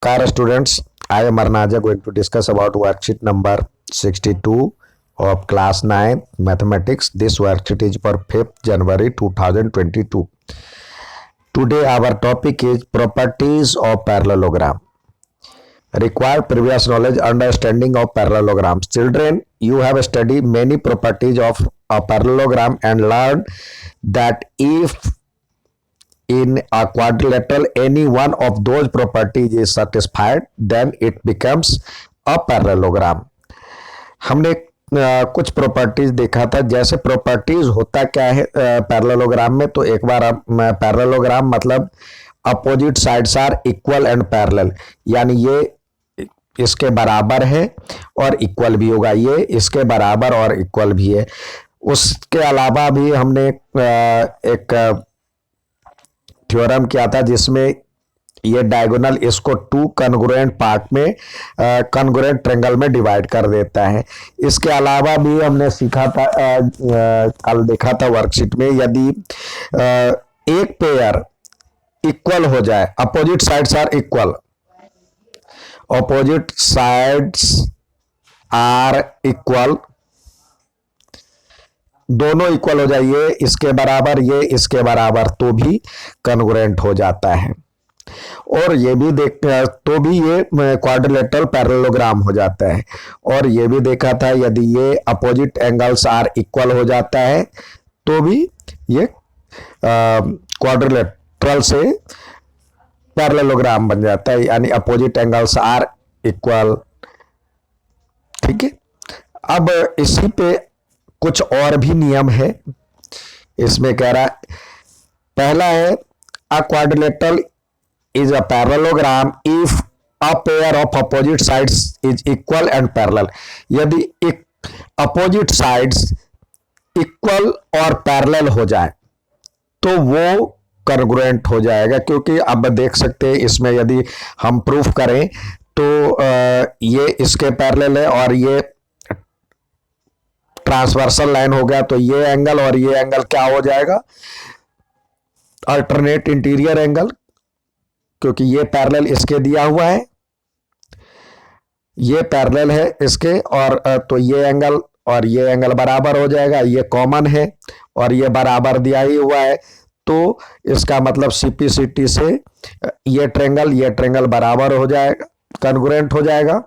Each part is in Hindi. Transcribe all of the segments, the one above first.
Car students, I am Arnaja going to discuss about worksheet number 62 of class 9 mathematics. This worksheet is for 5th January 2022. Today our topic is properties of parallelogram. Required previous knowledge understanding of parallelograms. Children, you have studied many properties of a parallelogram and learned that if in a quadrilateral any one of those properties is satisfied then it becomes a parallelogram. हमने कुछ प्रॉपर्टीज देखा था. जैसे प्रॉपर्टीज होता क्या है पैरेललोग्राम में, तो एक बार पैरेललोग्राम मतलब opposite sides are equal and parallel, यानी ये इसके बराबर है और इक्वल भी होगा, ये इसके बराबर और इक्वल भी है. उसके अलावा भी हमने एक थ्योरम किया था जिसमें ये डायगोनल इसको टू कॉन्ग्रुएंट पार्ट में कॉन्ग्रुएंट ट्रायंगल में डिवाइड कर देता है. इसके अलावा भी हमने सीखा था, कल देखा था वर्कशीट में, यदि एक पेयर इक्वल हो जाए, opposite sides are equal, opposite sides are equal, दोनों इक्वल हो जाए, ये इसके बराबर ये इसके बराबर, तो भी कॉन्ग्रुएंट हो जाता है. और ये भी देख तो भी ये क्वाड्रिलेटरल पैरेललोग्राम हो जाता है. और ये भी देखा था यदि ये अपोजिट एंगल्स आर इक्वल हो जाता है तो भी ये क्वाड्रिलेटरल से पैरेललोग्राम बन जाता है, यानी अपोजिट एंगल्स आर इक्वल. ठीक है. अब इसी पे कुछ और भी नियम है. इसमें कह रहा है, पहला है अ quadrilateral is a parallelogram if a pair of opposite sides is equal and parallel. यदि एक opposite sides equal और parallel हो जाए तो वो congruent हो जाएगा. क्योंकि अब देख सकते हैं इसमें यदि हम प्रूफ करें तो ये इसके पैरेलल है और ये ट्रांसवर्सल लाइन हो गया, तो ये एंगल और ये एंगल क्या हो जाएगा, अल्टरनेट इंटीरियर एंगल, क्योंकि ये पैरेलल इसके दिया हुआ है, ये पैरेलल है इसके, और तो ये एंगल और ये एंगल बराबर हो जाएगा, ये कॉमन है और ये बराबर दिया ही हुआ है, तो इसका मतलब सीपीसीटी से ये ट्रायंगल बराबर हो जाएगा, कॉन्ग्रुएंट हो जाएगा.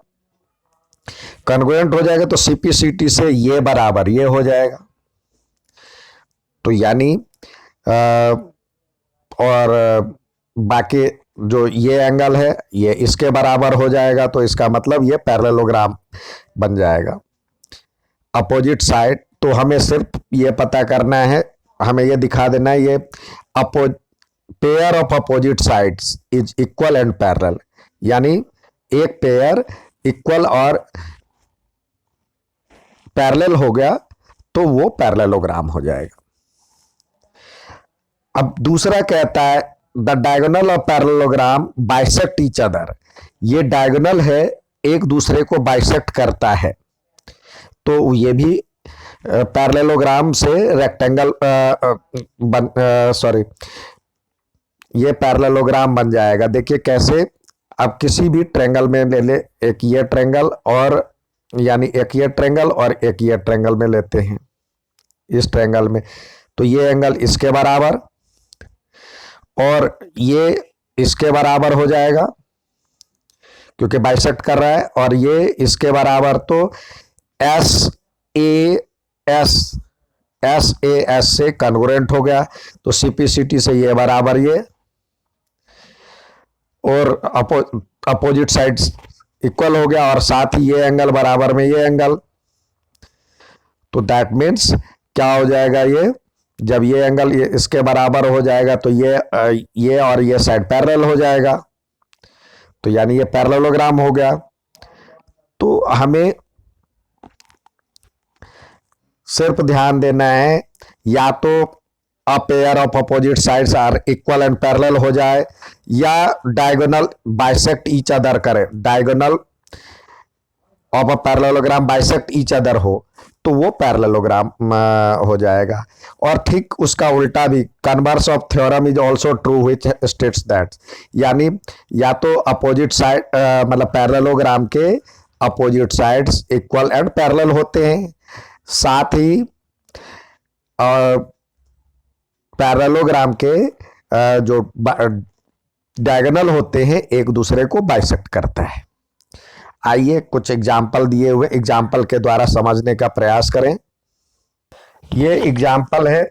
कॉन्ग्रुएंट हो जाएगा तो सीपीसीटी से ये बराबर ये हो जाएगा. तो यानी और बाकी जो ये एंगल है ये इसके बराबर हो जाएगा, तो इसका मतलब ये पैरेललोग्राम बन जाएगा. अपोजिट साइड, तो हमें सिर्फ ये पता करना है, हमें ये दिखा देना है, ये pair of opposite sides is equal and parallel, यानी एक पेयर इक्वल और पैरेलल हो गया तो वो पैरेललोग्राम हो जाएगा. अब दूसरा कहता है the diagonal of parallelogram bisect each other. ये डायगोनल है, एक दूसरे को बाइसेक्ट करता है, तो ये भी पैरेललोग्राम से रेक्टेंगल ये पैरेललोग्राम बन जाएगा. देखिए कैसे, अब किसी भी ट्रायंगल में ले ले, एक ये ट्रायंगल और यानी एक ये ट्रायंगल और एक ये ट्रायंगल में लेते हैं, इस ट्रायंगल में, तो ये एंगल इसके बराबर और ये इसके बराबर हो जाएगा क्योंकि बाइसेक्ट कर रहा है, और ये इसके बराबर, तो एस ए एस से कॉन्ग्रुएंट हो गया, तो सीपीसीटी से ये बराबर ये, और अपोजिट साइड्स इक्वल हो गया, और साथ ही ये एंगल बराबर में ये एंगल, तो दैट मीन्स क्या हो जाएगा, ये जब ये एंगल ये इसके बराबर हो जाएगा तो ये और ये साइड पैरेलल हो जाएगा, तो यानी ये पैरेललोग्राम हो गया. तो हमें सिर्फ ध्यान देना है, या तो a pair of opposite sides are equal and parallel हो जाए, या डायगोनल बाइसेक्ट ईच अदर करे, diagonal of a parallelogram bisect each other हो, तो वो पैरेललोग्राम हो जाएगा। और ठीक उसका उल्टा भी, converse of theorem is also true which states that, यानी या तो अपोजिट साइड मतलब पैरेललोग्राम के opposite sides equal and parallel होते हैं, साथ ही पैरेललोग्राम के जो डायगोनल होते हैं एक दूसरे को बाइसेक्ट करता है। आइए कुछ एग्जाम्पल दिए हुए एग्जाम्पल के द्वारा समझने का प्रयास करें। ये एग्जाम्पल है,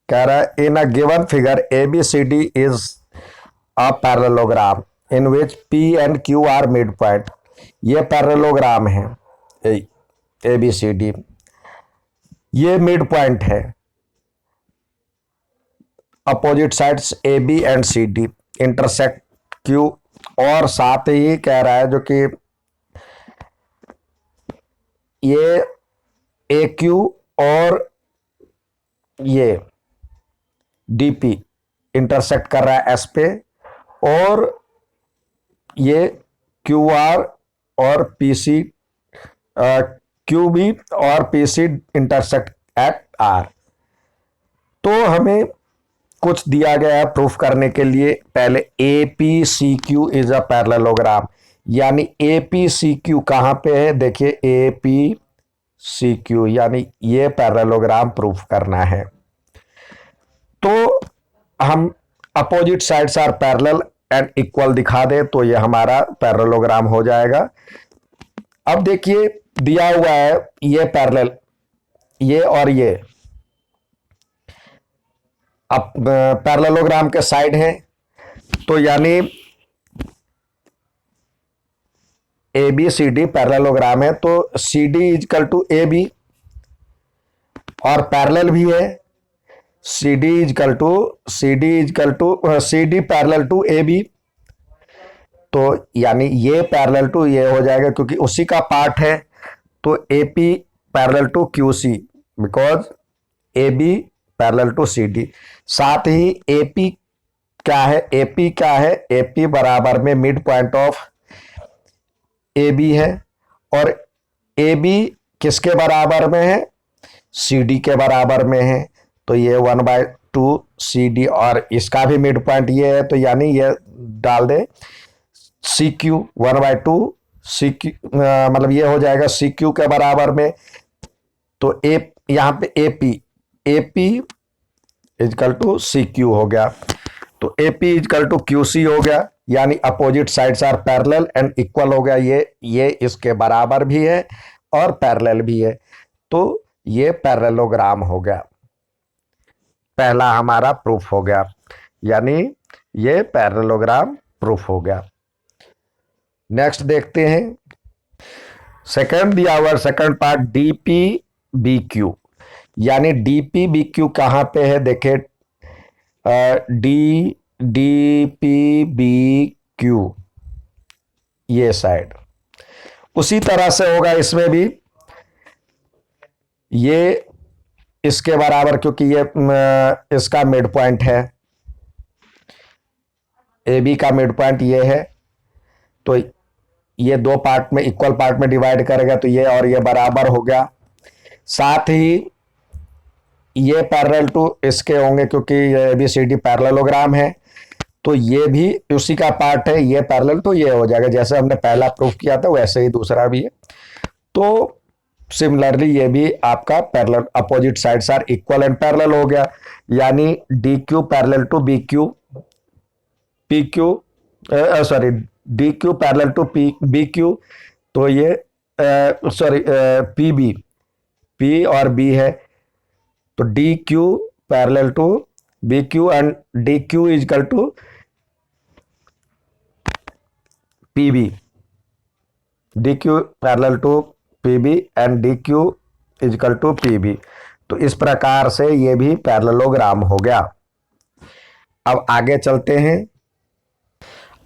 कह रहा है in a given figure A B C D is a parallelogram in which P and Q are mid point. ये पैरेललोग्राम है ए बी सी डी, ये मिड पॉइंट है, opposite sides A B and C D intersect Q, और साथ ही कह रहा है जो कि ये ए क्यू और ये डी पी इंटरसेक्ट कर रहा है एस पे, और ये क्यू आर और पी सी क्यू बी और P C intersect at R. तो हमें कुछ दिया गया है प्रूफ करने के लिए। पहले A P C Q is a parallelogram, यानी ए पी सी क्यू कहां पे है, देखिए ए पी सी क्यू, यानी ये पैरेललोग्राम प्रूफ करना है। तो हम opposite sides are parallel and equal दिखा दे तो ये हमारा पैरेललोग्राम हो जाएगा। अब देखिए दिया हुआ है ये पैरेलल, ये और ये अब पैरेललोग्राम के साइड हैं, तो यानी A B C D parallelogram है, तो C D equal to A B, और पैरेलल भी है C D equal to C D parallel to A B. तो यानी ये पैरेलल टू ये हो जाएगा क्योंकि उसी का पार्ट है, तो A P parallel to Q C because A B parallel to C D. साथ ही ए पी क्या है, ए पी क्या है, ए पी बराबर में midpoint of A B है, और ए बी किसके बराबर में है, सी डी के बराबर में है, तो ये 1/2 सी डी, और इसका भी मिड पॉइंट ये है, तो यानी ये डाल दे सी क्यू 1/2 सी क्यू, मतलब ये हो जाएगा सी क्यू के बराबर में। तो ए यहाँ पे A P equal to C Q हो गया, तो A P equal to Q C हो गया, यानी opposite sides are parallel and equal हो गया। ये इसके बराबर भी है और पैरेलल भी है, तो ये पैरेललोग्राम हो गया, पहला हमारा प्रूफ हो गया, यानी ये पैरेललोग्राम प्रूफ हो गया। नेक्स्ट देखते हैं सेकंड दिया हुआ second part D P B Q, यानी डी पी बी क्यू कहां पे है, देखे डी पी बी क्यू ये साइड, उसी तरह से होगा इसमें भी, ये इसके बराबर क्योंकि ये इसका मिड पॉइंट है, ए बी का मिड पॉइंट ये है, तो ये दो पार्ट में इक्वल पार्ट में डिवाइड करेगा, तो ये और ये बराबर हो गया। साथ ही ये पैरेलल टू इसके होंगे क्योंकि ये A B C D parallelogram है, तो ये भी उसी का पार्ट है, ये पैरेलल टू ये हो जाएगा, जैसे हमने पहला प्रूफ किया था वैसे ही दूसरा भी है। तो सिमिलरली ये भी आपका parallel opposite sides are equal and parallel हो गया, यानी D Q parallel to B Q, P Q sorry D Q parallel to P B Q, तो ये सॉरी पी बी, पी और बी है, तो D Q parallel to B Q and D Q equal to P B, D Q parallel to P B and D Q equal to P B. तो इस प्रकार से ये भी पैरेललोग्राम हो गया। अब आगे चलते हैं,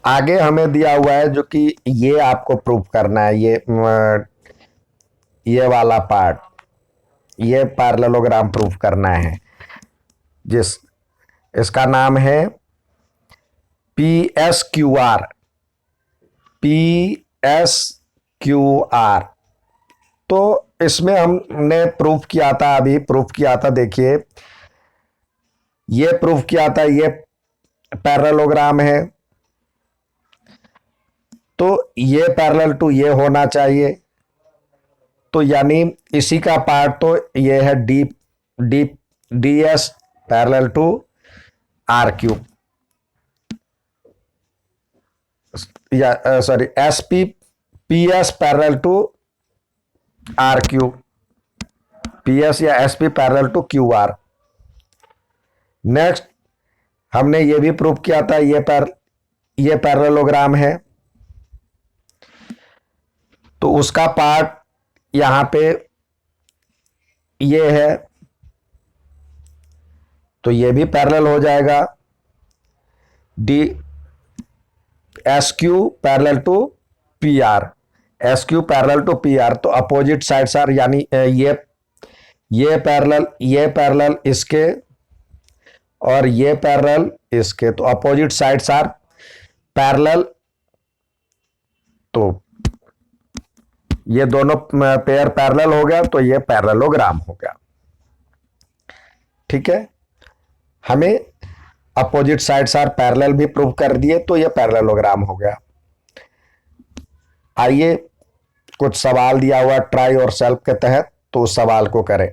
आगे हमें दिया हुआ है जो कि ये आपको प्रूफ करना है, ये वाला पार्ट, ये पैरेललोग्राम प्रूफ करना है, इसका नाम है P S Q R, P S Q R. तो इसमें हमने प्रूफ किया था, अभी प्रूफ किया था, देखिए ये प्रूफ किया था, ये पैरेललोग्राम है, तो ये पैरेलल टू ये होना चाहिए, तो यानी इसी का पार्ट तो ये है D D D S parallel to R Q, या sorry S P P S parallel to R Q, P S या S P parallel to Q R. Next हमने ये भी प्रूव किया था, ये पैरेललोग्राम है, तो उसका पार्ट यहां पे ये है, तो ये भी पैरेलल हो जाएगा, D S Q parallel to P R, S Q parallel to P R, तो अपोजिट साइड्स आर, यानी ये पैरेलल इसके और ये पैरेलल इसके, तो अपोजिट साइड्स आर पैरेलल, तो ये दोनों पेयर पैरेलल हो गया, तो ये पैरेललोग्राम हो गया। ठीक है, हमें अपोजिट साइड्स आर पैरेलल भी प्रूव कर दिए, तो ये पैरेललोग्राम हो गया। आइए कुछ सवाल दिया हुआ ट्राई और सेल्फ के तहत, तो उस सवाल को करें।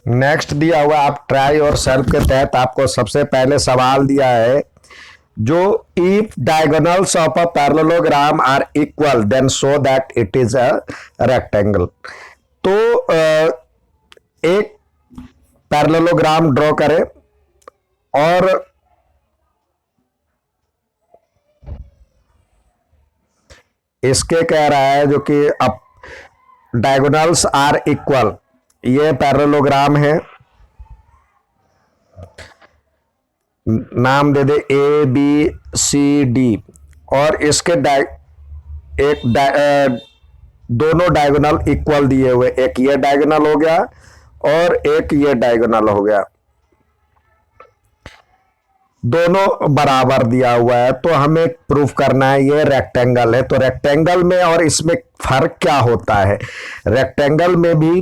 नेक्स्ट दिया हुआ, आप ट्राई और सेल्फ के तहत आपको सबसे पहले सवाल दिया है, जो if diagonals of a parallelogram are equal then show that it is a rectangle. तो एक पैरेललोग्राम ड्रॉ करें और इसके कह रहा है जो कि अब डायगोनल्स आर इक्वल, ये पैरेललोग्राम है, नाम दे दे ए बी सी डी, और इसके दोनों डायगोनल इक्वल दिए हुए, एक ये डायगोनल हो गया और एक ये डायगोनल हो गया, दोनों बराबर दिया हुआ है, तो हमें प्रूफ करना है ये रेक्टेंगल है। तो रेक्टेंगल में और इसमें फर्क क्या होता है, रेक्टेंगल में भी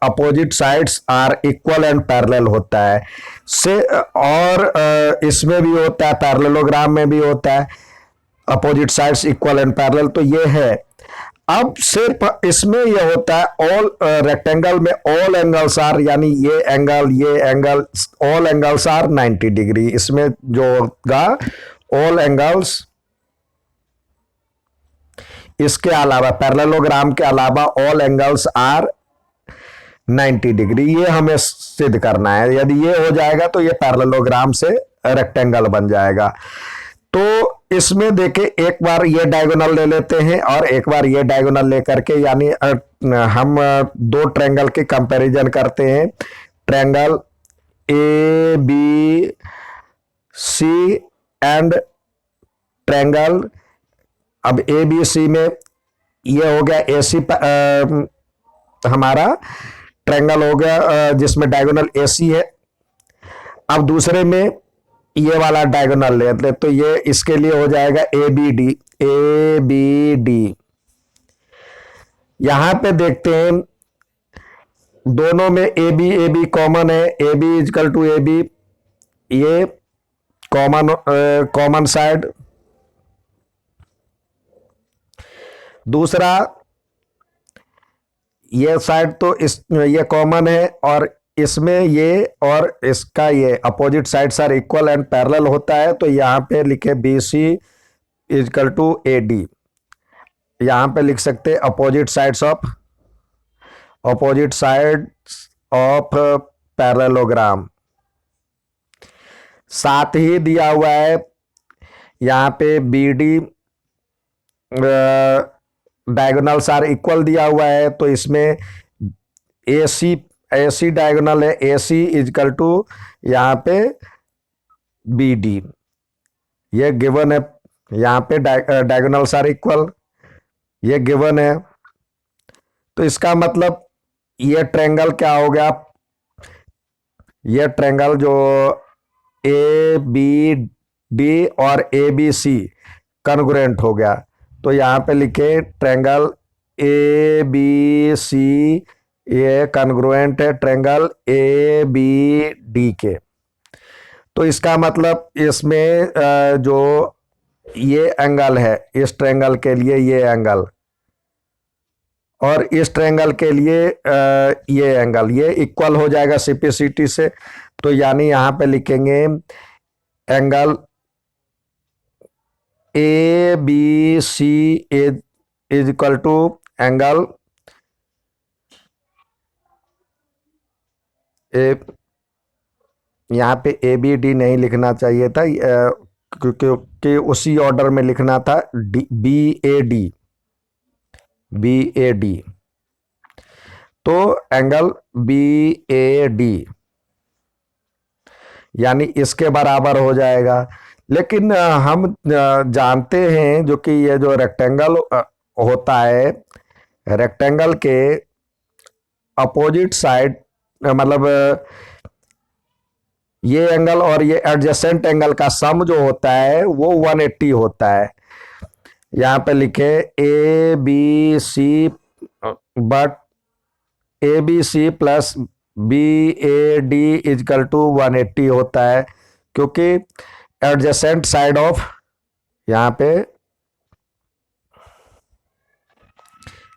opposite sides are equal and parallel होता है से, और इसमें भी होता है, पैरेललोग्राम में भी होता है opposite sides equal and parallel, तो ये है। अब सिर्फ इसमें ये होता है ऑल रेक्टेंगल में ऑल एंगल्स आर, यानी ये angle all angles are 90 degree, इसमें जो होगा ऑल एंगल्स, इसके अलावा पैरेललोग्राम के अलावा ऑल एंगल्स आर 90 डिग्री, ये हमें सिद्ध करना है। यदि ये हो जाएगा तो ये पैरेललोग्राम से रेक्टेंगल बन जाएगा। तो इसमें देखें, एक बार ये डायगोनल ले लेते हैं और एक बार ये डायगोनल लेकर के, यानी हम दो ट्रायंगल के कंपैरिजन करते हैं, triangle A B C and triangle, अब ए बी सी में ये हो गया ए सी हमारा ट्रायंगल हो गया जिसमें डायगोनल ए सी है। अब दूसरे में ये वाला डायगोनल लेते, तो ये इसके लिए हो जाएगा ए बी डी। यहां पे देखते हैं दोनों में ए बी कॉमन है, A B equal to A B, ये कॉमन साइड। दूसरा ये साइड तो ये कॉमन है, और इसमें ये और इसका ये opposite sides are equal and parallel होता है, तो यहां पे लिखे B C equal to A D. यहां पे लिख सकते अपोजिट साइड्स ऑफ पैरेललोग्राम। साथ ही दिया हुआ है यहां पे B D diagonals are equal दिया हुआ है, तो इसमें ए सी डायगोनल है, ए सी इजकल टू यहाँ पे बी डी, ये गिवन है। यहाँ पे डायगोनल्स आर इक्वल, ये गिवन है, तो इसका मतलब ये ट्रायंगल क्या हो गया, ये ट्रायंगल जो ए बी डी और ए बी सी कॉन्ग्रुएंट हो गया, तो यहाँ पे लिखे ट्रायंगल ए बी सी ये कॉन्ग्रुएंट है ट्रायंगल ए बी डी के। तो इसका मतलब इसमें जो ये एंगल है इस ट्रायंगल के लिए ये एंगल और इस ट्रायंगल के लिए ये एंगल ये इक्वल हो जाएगा सिंप्लिसिटी से। तो यानी यहां पे लिखेंगे angle A B C is equal to angle A, यहाँ पे ए बी डी नहीं लिखना चाहिए था क्योंकि उसी ऑर्डर में लिखना था B A D, B A D. तो एंगल बी ए डी यानी इसके बराबर हो जाएगा। लेकिन हम जानते हैं जो कि ये जो रेक्टेंगल होता है रेक्टेंगल के अपोजिट साइड मतलब ये एंगल और ये एडजेसेंट एंगल का सम जो होता है वो 180 होता है। यहां पे लिखे A B C but A B C plus B A D equal to 180 होता है क्योंकि एडजेसेंट साइड ऑफ यहां पे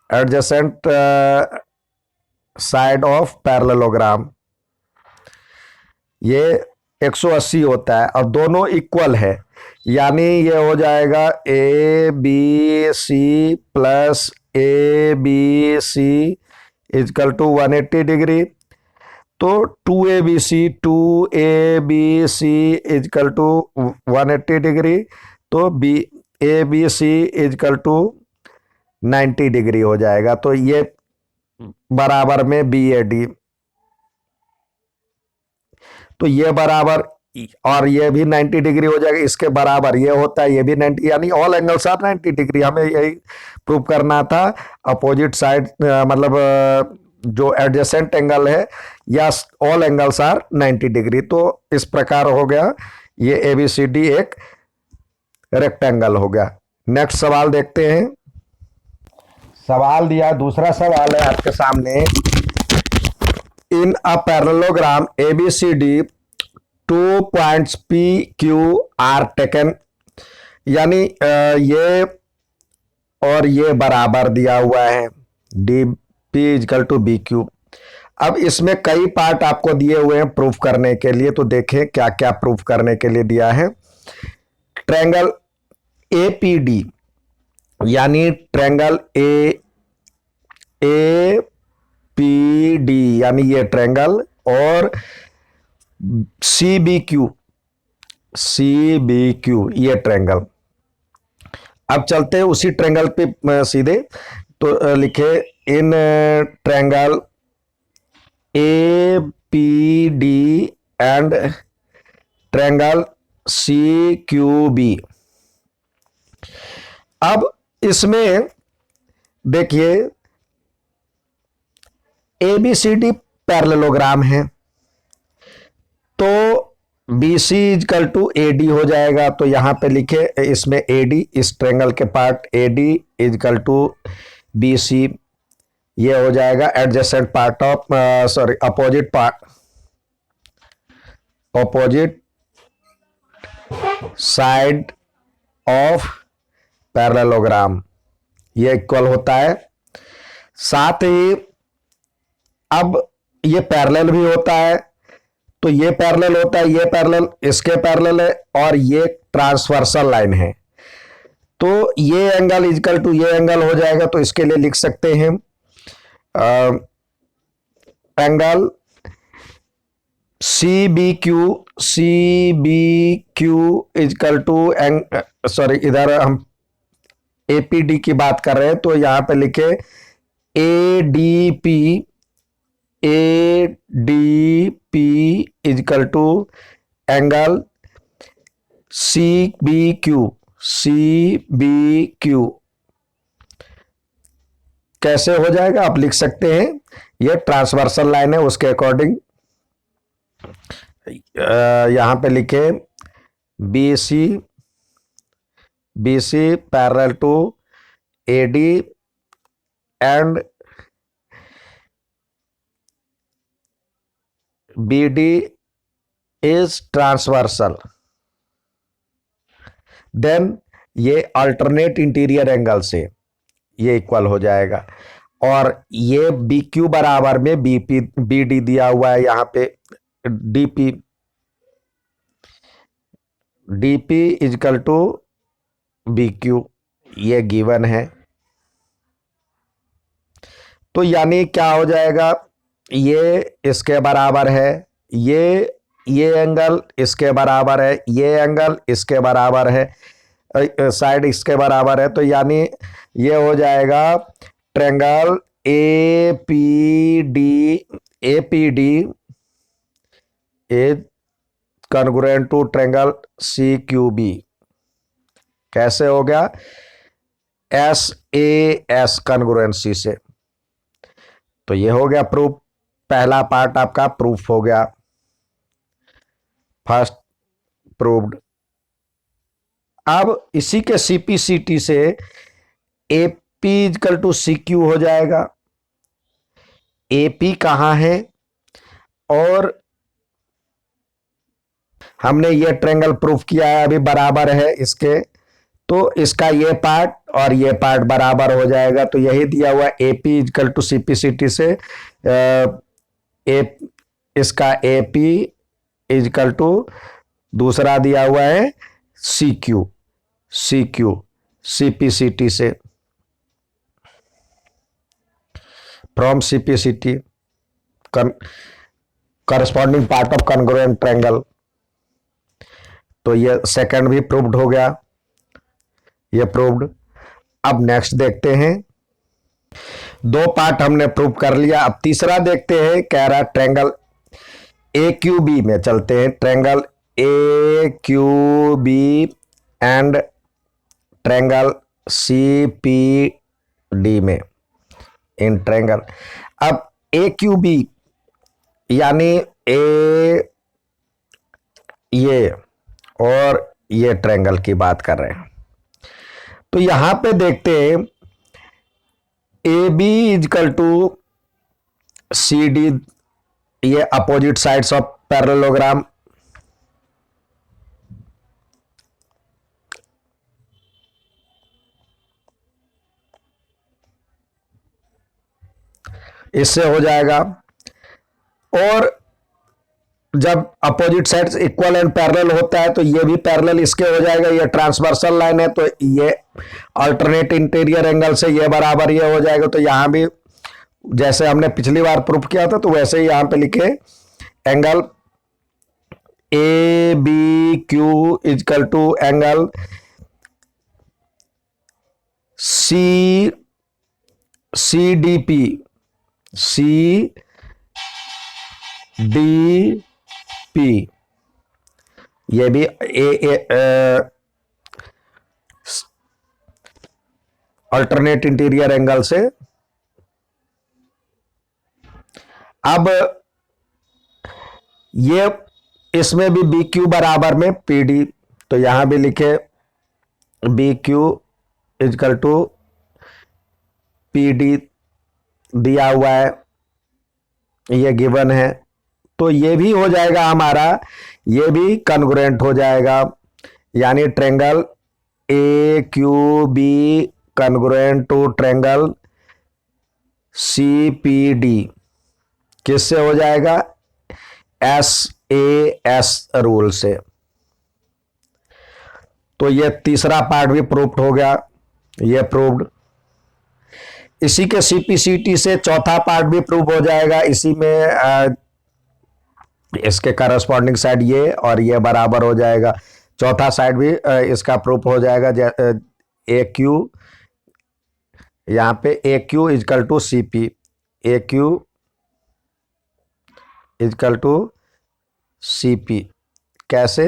एडजेसेंट साइड ऑफ पैरेललोग्राम ये 180 होता है और दोनों इक्वल है। यानी ये हो जाएगा A B C plus A B C equal to 180 degree. तो 2ABC इजकल टू 180 डिग्री। तो A B C equal to 90 degree हो जाएगा। तो ये बराबर में बी ए डी, तो ये बराबर और ये भी 90 डिग्री हो जाएगा। इसके बराबर ये होता है, ये भी 90 यानी ऑल एंगल्स आर 90 डिग्री। हमें यही प्रूव करना था अपोजिट साइड मतलब जो एडजेसेंट एंगल है या ऑल एंगल्स आर 90 डिग्री। तो इस प्रकार हो गया ये ABCD एक रेक्टेंगल हो गया। नेक्स्ट सवाल देखते हैं। सवाल दिया, दूसरा सवाल है आपके सामने। In a parallelogram ABCD 2 points PQ are taken, यानी ये और ये बराबर दिया हुआ है DP इजकल टू BQ। अब इसमें कई पार्ट आपको दिए हुए हैं प्रूफ करने के लिए, तो देखें क्या क्या प्रूफ करने के लिए दिया है। ट्रायंगल APD यानी ट्रायंगल APD यानी ये ट्रायंगल और CBQ ये ट्रायंगल। अब चलते हैं उसी ट्रायंगल पे सीधे। तो लिखे in triangle APD and triangle CQB। अब इसमें देखिए ABCD पैरेललोग्राम है तो BC इजकल टू AD हो जाएगा। तो यहां पे लिखे इसमें AD, इस ट्रायंगल के part AD equal to BC, ये हो जाएगा adjacent part of sorry opposite side of parallelogram, ये इक्वल होता है। साथ ही अब ये पैरेलल भी होता है, तो ये पैरेलल होता है, ये पैरेलल इसके पैरेलल है और ये ट्रांसवर्सल लाइन है। तो ये एंगल इजकल टू ये एंगल हो जाएगा। तो इसके लिए लिख सकते हैं angle CBQ equal to sorry इधर हम APD की बात कर रहे हैं, तो यहां पे लिखे ADP equal to angle CBQ। कैसे हो जाएगा आप लिख सकते हैं, ये ट्रांसवर्सल लाइन है उसके अकॉर्डिंग। यहां पे लिखे BC parallel to AD and BD is transversal, then ये अल्टरनेट इंटीरियर एंगल से ये इक्वल हो जाएगा। और ये बी क्यू बराबर में बीपी बी डी दिया हुआ है यहां पे, D P D P equal to B Q, ये गिवन है। तो यानी क्या हो जाएगा, ये इसके बराबर है, ये एंगल इसके बराबर है, ये एंगल इसके बराबर है, साइड इसके बराबर है। तो यानी ये हो जाएगा triangle APD is congruent to triangle CQB। कैसे हो गया, SAS कॉन्ग्रुएंसी से। तो ये हो गया प्रूफ, पहला पार्ट आपका प्रूफ हो गया, फर्स्ट प्रूव्ड। अब इसी के CPCT से AP इक्वल टू CQ हो जाएगा। AP कहां है, और हमने ये ट्रायंगल प्रूफ किया है, अभी बराबर है इसके, तो इसका ये पार्ट और ये पार्ट बराबर हो जाएगा। तो यही दिया हुआ AP इक्वल टू CPCT से इसका AP इक्वल टू दूसरा दिया हुआ है CQ CPCT से, from CPCT corresponding part of congruent triangle. तो ये सेकंड भी प्रूव्ड हो गया, ये प्रूव्ड। अब नेक्स्ट देखते हैं, दो पार्ट हमने प्रूव कर लिया, अब तीसरा देखते हैं। कह रहा ट्रायंगल AQB में चलते हैं, triangle AQB and triangle CPD में, इन ट्रायंगल। अब AQB यानी ये और ये ट्रायंगल की बात कर रहे हैं। तो यहां पे देखते हैं AB इक्वल टू CD, ये अपोजिट साइड्स ऑफ पैरेललोग्राम। इससे हो जाएगा, और जब opposite sides equal and parallel होता है तो ये भी पैरेलल इसके हो जाएगा। ये ट्रांसवर्सल लाइन है, तो ये अल्टरनेट इंटीरियर एंगल से ये बराबर ये हो जाएगा। तो यहां भी जैसे हमने पिछली बार प्रूफ किया था, तो वैसे ही यहां पे लिखे angle ABQ equal to angle CDP ये भी अल्टरनेट इंटीरियर एंगल से। अब ये इसमें भी BQ बराबर में PD, तो यहां भी लिखे BQ इक्वल टू PD दिया हुआ है, ये गिवन है। तो ये भी हो जाएगा हमारा, ये भी कॉन्ग्रुएंट हो जाएगा, यानी triangle AQB congruent to triangle CPD किससे हो जाएगा, SAS रूल से। तो ये तीसरा पार्ट भी प्रूव्ड हो गया, ये प्रूव्ड। इसी के CPCT से चौथा पार्ट भी प्रूव हो जाएगा। इसी में इसके करस्पॉन्डिंग साइड ये और ये बराबर हो जाएगा, चौथा साइड भी इसका प्रूफ हो जाएगा। AQ यहां पे AQ equal to CP, AQ equal to CP कैसे,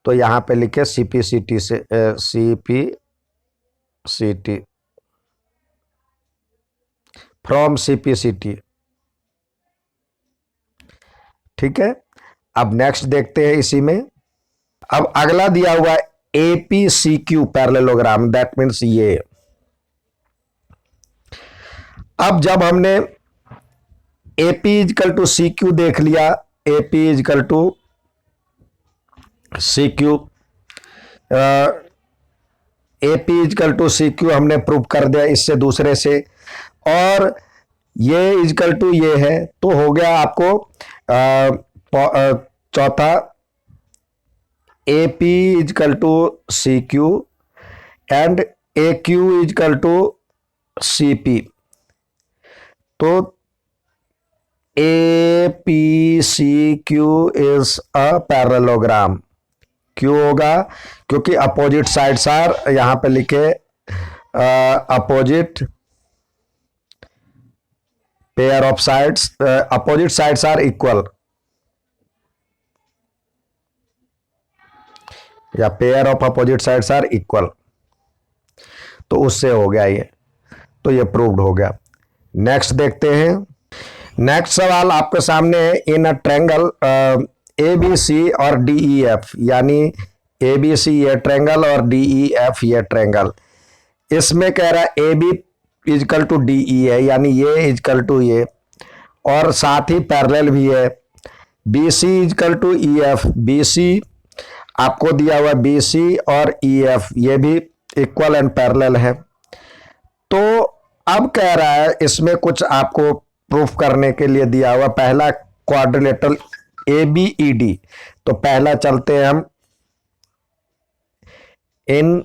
तो यहां पे लिखे CPCT से, CPCT फ्रॉम CPCT। ठीक है, अब नेक्स्ट देखते हैं इसी में। अब अगला दिया हुआ है APCQ पैरेललोग्राम, दैट मीन्स ये। अब जब हमने AP इजकल टू CQ देख लिया, AP equal to CQ, AP equal to CQ हमने प्रूव कर दिया इससे दूसरे से, और ये इजकल टू ये है, तो हो गया आपको चौथा AP equal to CQ and AQ equal to CP। तो APCQ इज अ पैरेललोग्राम। क्यों होगा? क्योंकि अपोजिट साइड्स आर, यहां पे लिखे opposite pair of sides, opposite sides are equal, या pair of opposite sides are equal, तो उससे हो गया ये, तो ये प्रूव्ड हो गया। नेक्स्ट देखते हैं। नेक्स्ट सवाल आपके सामने है, इन अ ट्रायंगल ABC और DEF, यानी ABC ये ट्रायंगल और DEF ये ट्रायंगल, इसमें कह रहा है AB इजकल टू DE है, यानी ये इजकल टू ये, और साथ ही पैरेलल भी है। BC equal to EF, BC आपको दिया हुआ BC और EF ये भी इक्वल एंड पैरेलल है। तो अब कह रहा है इसमें कुछ आपको प्रूफ करने के लिए दिया हुआ, पहला क्वाड्रिलेटरल ABED। तो पहला चलते हैं हम इन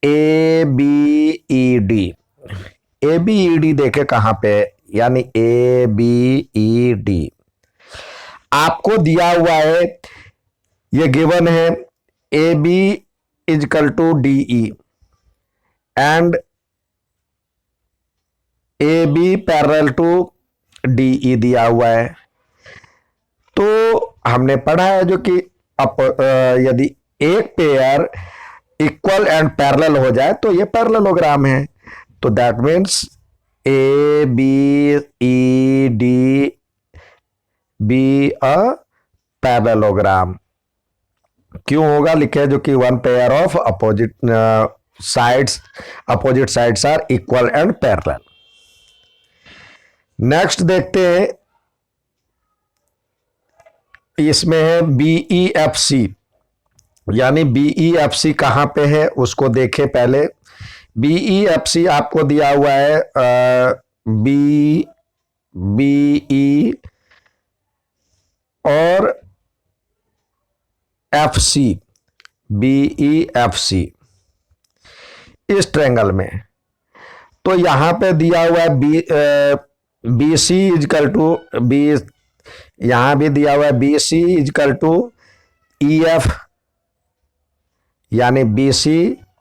ABED, ABED देखे कहां पे, यानी ABED आपको दिया हुआ है, ये गिवन है AB equal to DE and AB parallel to DE दिया हुआ है। तो हमने पढ़ा है जो कि यदि एक पेयर इक्वल एंड पैरेलल हो जाए तो ये पैरेललोग्राम है। तो that means ABED be a parallelogram. क्यों होगा? लिखे जो कि one pair of opposite sides are equal and parallel. Next देखते हैं, इसमें है BEFC, यानी BEFC कहां पे है उसको देखे पहले। BEFC आपको दिया हुआ है BE और FC, BEFC इस ट्रायंगल में। तो यहां पे दिया हुआ है BC इजकल टू बी, यहां भी दिया हुआ है BC इजकल टू EF, यानी BC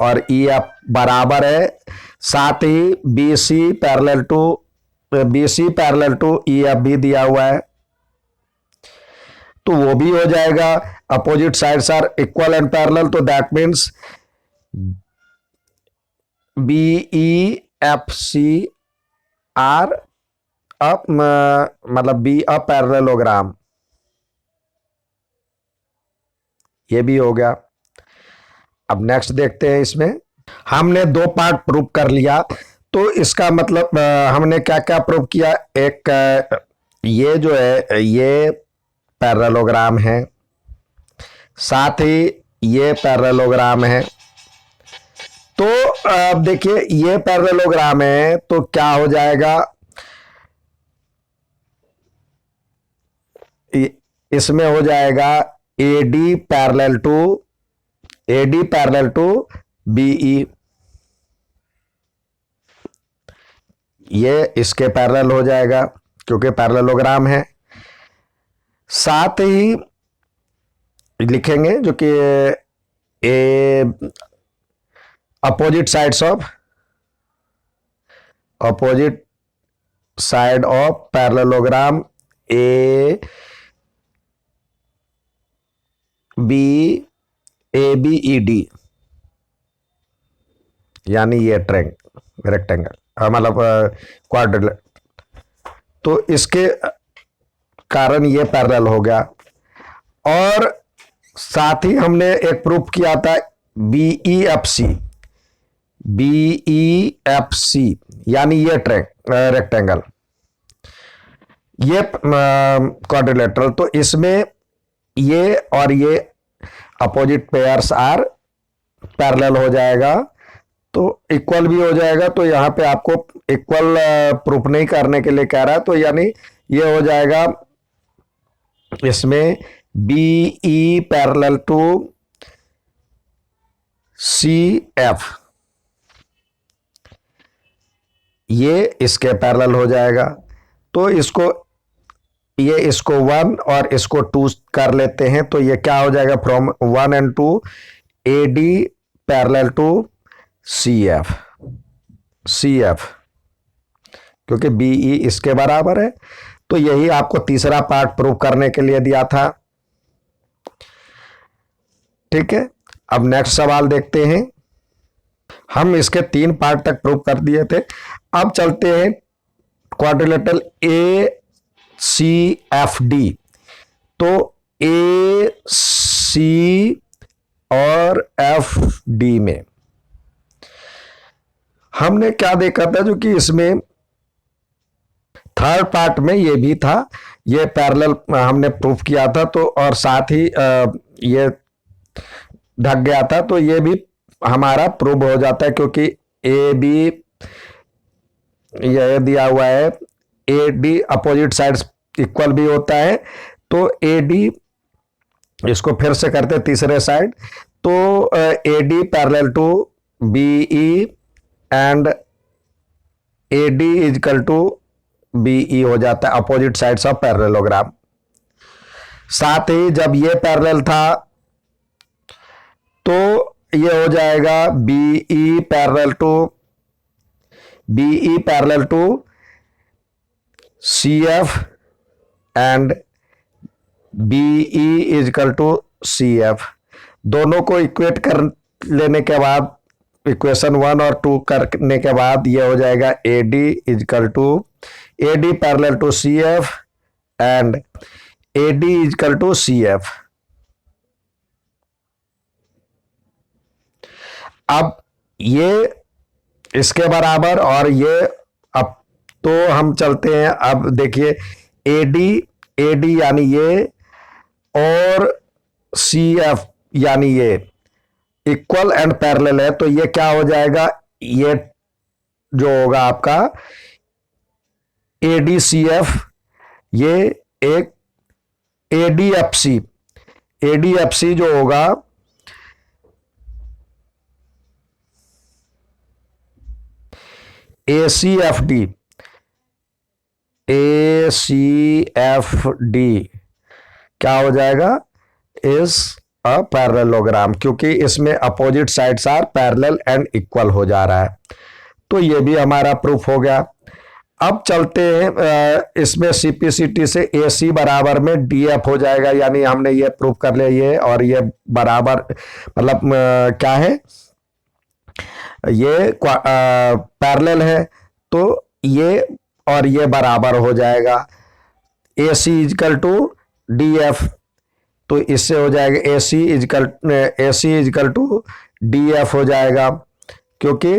और EF बराबर है, साथ ही BC पैरेलल टू EF भी दिया हुआ है, तो वो भी हो जाएगा। Opposite sides are equal and parallel, तो दैट मीन्स BEFC आर मतलब बी अ पैरेललोग्राम, ये भी हो गया। अब नेक्स्ट देखते हैं, इसमें हमने दो पार्ट प्रूव कर लिया, तो इसका मतलब हमने क्या क्या प्रूव किया। एक ये जो है ये पैरेललोग्राम है, साथ ही ये पैरेललोग्राम है। तो अब देखिए ये पैरेललोग्राम है, तो क्या हो जाएगा, इसमें हो जाएगा AD पैरेलल टू BE, ये इसके पैरेलल हो जाएगा क्योंकि पैरेललोग्राम है। साथ ही लिखेंगे जो कि opposite side of parallelogram ABED, यानी ये रेक्टेंगल मतलब क्वाड्रिलेटरल, तो इसके कारण ये पैरेलल हो गया। और साथ ही हमने एक प्रूफ किया था BEFC, यानी ये रेक्टेंगल, ये क्वाड्रिलेटरल, तो इसमें ये और ये अपोजिट पेयर्स आर पैरेलल हो जाएगा, तो इक्वल भी हो जाएगा। तो यहाँ पे आपको इक्वल प्रूफ नहीं करने के लिए कह रहा है, तो यानी ये हो जाएगा इसमें B E parallel to C F, ये इसके पैरेलल हो जाएगा। तो ये इसको 1 और इसको 2 कर लेते हैं, तो ये क्या हो जाएगा, from 1 and 2 A D parallel to C F, क्योंकि बी ई इसके बराबर है। तो यही आपको तीसरा पार्ट प्रूव करने के लिए दिया था। ठीक है, अब नेक्स्ट सवाल देखते हैं। हम इसके 3 पार्ट तक प्रूव कर दिए थे। अब चलते हैं quadrilateral A C F D. तो ए सी और एफ डी में हमने क्या देखा था, जो कि इसमें थर्ड पार्ट में ये भी था, ये पैरेलल हमने प्रूफ किया था, तो और साथ ही ये ढक गया था, तो ये भी हमारा प्रूव हो जाता है, क्योंकि ए बी यह दिया हुआ है, A D opposite sides equal भी होता है। तो ए डी, इसको फिर से करते तीसरे साइड, तो A D parallel to B E and A D equal to B E हो जाता है, अपोजिट साइड्स ऑफ पैरेललोग्राम। साथ ही जब ये पैरेलल था तो ये हो जाएगा B E parallel to C F and B E equal to C F. दोनों को इक्वेट कर लेने के बाद, इक्वेशन 1 और 2 करने के बाद, ये हो जाएगा A D equal to A D parallel to C F and A D equal to C F. अब ये इसके बराबर और ये, अब तो हम चलते हैं, अब देखिए ए डी यानी ये और सी एफ यानी ये इक्वल एंड पैरेलल है, तो ये क्या हो जाएगा, ये जो होगा आपका ए डी सी एफ, ये एक ए डी एफ सी जो होगा ए सी एफ डी क्या हो जाएगा, इज अ पैरेललोग्राम, क्योंकि इसमें opposite sides are parallel and equal हो जा रहा है। तो ये भी हमारा प्रूफ हो गया। अब चलते हैं इसमें सीपीसीटी से ए सी बराबर में डी एफ हो जाएगा, यानी हमने ये प्रूफ कर लिया, ये और ये बराबर, मतलब क्या है, ये पैरेलल है, तो ये और ये बराबर हो जाएगा ए सी इजकल टू डी एफ। तो इससे हो जाएगा ए सी इजकल टू डी एफ हो जाएगा, क्योंकि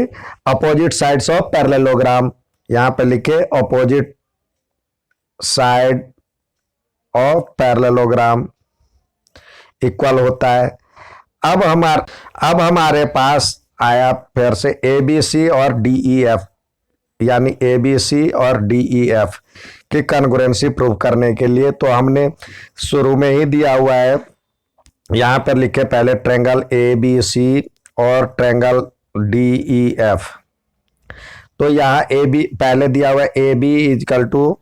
अपोजिट साइड्स ऑफ पैरेललोग्राम, यहां पे लिखे opposite side of parallelogram equal होता है। अब हमारे पास आया फिर से ए बी सी और डी ई एफ, यानी ए बी सी और डी ई एफ की कॉन्ग्रुएंसी प्रूव करने के लिए। तो हमने शुरू में ही दिया हुआ है, यहाँ पर लिखे पहले ट्रायंगल ए बी सी और ट्रायंगल डी ई एफ। तो यहाँ ए बी पहले दिया हुआ है, A B equal to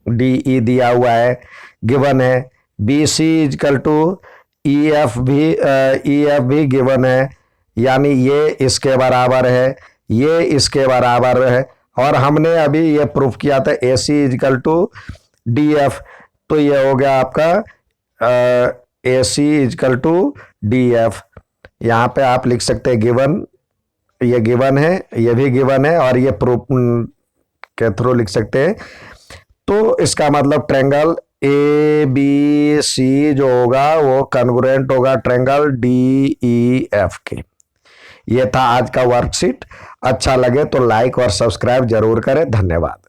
D E दिया हुआ है, गिवन है। B C equal to E F भी गिवन है, यानी ये इसके बराबर है, ये इसके बराबर है। और हमने अभी ये प्रूफ किया था ए सी इजकल टू डी एफ, तो ये हो गया आपका ए सी इजकल टू डी एफ। यहाँ पे आप लिख सकते हैं गिवन, ये गिवन है, ये भी गिवन है, और ये प्रूफ के थ्रू लिख सकते हैं। तो इसका मतलब ट्रायंगल ए बी सी जो होगा वो कॉन्ग्रुएंट होगा ट्रायंगल डी ई एफ के। ये था आज का वर्कशीट। अच्छा लगे तो लाइक और सब्सक्राइब जरूर करें। धन्यवाद।